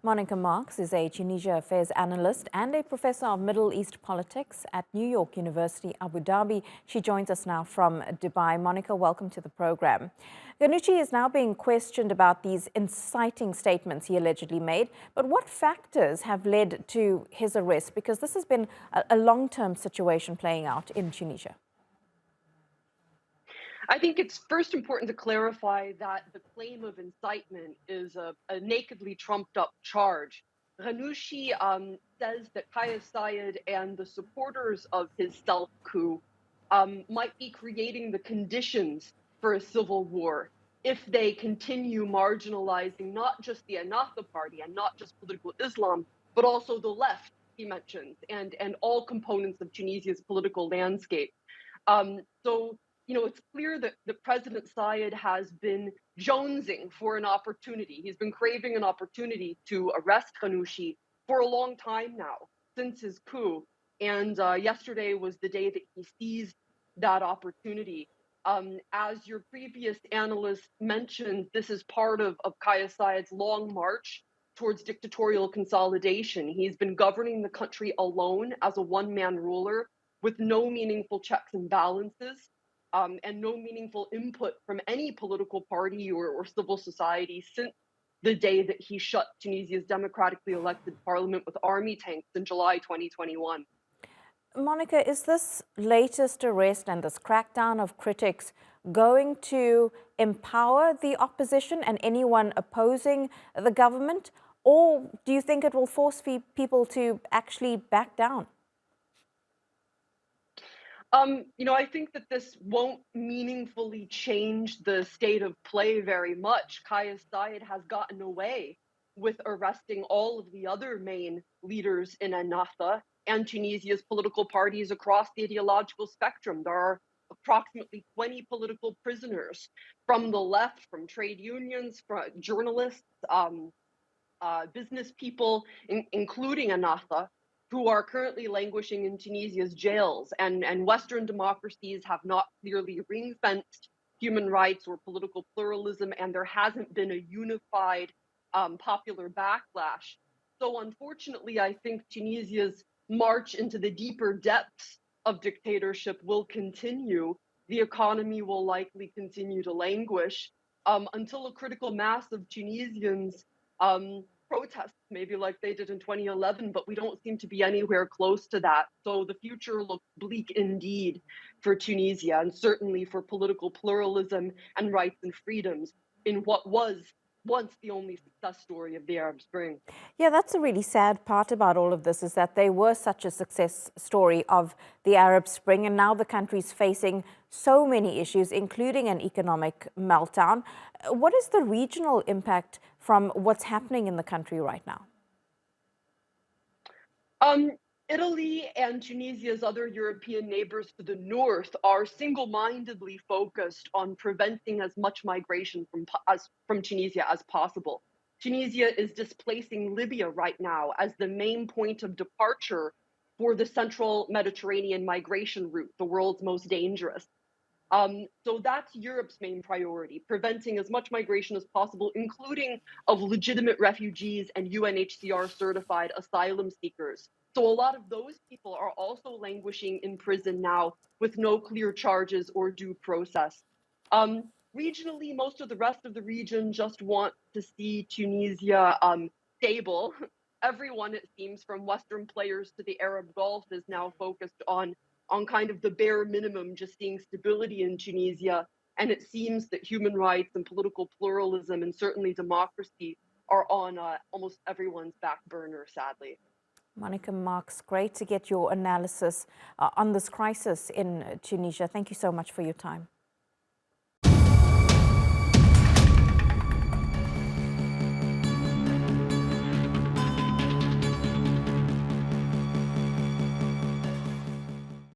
Monica Marx is a Tunisia affairs analyst and a professor of Middle East politics at New York University Abu Dhabi. She joins us now from Dubai. Monica, welcome to the program. Ghannouchi is now being questioned about these inciting statements he allegedly made. But what factors have led to his arrest? Because this has been a long-term situation playing out in Tunisia. I think it's first important to clarify that the claim of incitement is a nakedly trumped up charge. Ghannouchi says that Kais Saied and the supporters of his self coup might be creating the conditions for a civil war if they continue marginalizing not just the Ennahda party and not just political Islam, but also the left, he mentions, and all components of Tunisia's political landscape. So it's clear that President Saied has been jonesing for an opportunity. He's been craving an opportunity to arrest Ghannouchi for a long time now, since his coup. And yesterday was the day that he seized that opportunity. As your previous analyst mentioned, this is part of Kais Saied's long march towards dictatorial consolidation. He's been governing the country alone as a one-man ruler with no meaningful checks and balances. And no meaningful input from any political party or civil society since the day that he shut Tunisia's democratically elected parliament with army tanks in July 2021. Monica, is this latest arrest and this crackdown of critics going to empower the opposition and anyone opposing the government? Or do you think it will force people to actually back down? I think that this won't meaningfully change the state of play very much. Kais Saied has gotten away with arresting all of the other main leaders in Ennahda and Tunisia's political parties across the ideological spectrum. There are approximately 20 political prisoners from the left, from trade unions, from journalists, business people, including Ennahda, who are currently languishing in Tunisia's jails. And Western democracies have not clearly ring-fenced human rights or political pluralism, and there hasn't been a unified popular backlash. So unfortunately, I think Tunisia's march into the deeper depths of dictatorship will continue. The economy will likely continue to languish until a critical mass of Tunisians protests, maybe like they did in 2011, but we don't seem to be anywhere close to that. So the future looks bleak indeed for Tunisia, and certainly for political pluralism and rights and freedoms in what was once the only success story of the Arab Spring. Yeah, that's a really sad part about all of this, is that they were such a success story of the Arab Spring, and now the country's facing so many issues, including an economic meltdown. What is the regional impact from what's happening in the country right now? Italy and Tunisia's other European neighbors to the north are single-mindedly focused on preventing as much migration from Tunisia as possible. Tunisia is displacing Libya right now as the main point of departure for the central Mediterranean migration route, the world's most dangerous. So that's Europe's main priority, preventing as much migration as possible, including of legitimate refugees and UNHCR certified asylum seekers. So a lot of those people are also languishing in prison now with no clear charges or due process. Regionally, most of the rest of the region just want to see Tunisia stable. Everyone, it seems, from Western players to the Arab Gulf, is now focused on kind of the bare minimum, just seeing stability in Tunisia. And it seems that human rights and political pluralism and certainly democracy are on almost everyone's back burner, sadly. Monica Marx, great to get your analysis on this crisis in Tunisia. Thank you so much for your time.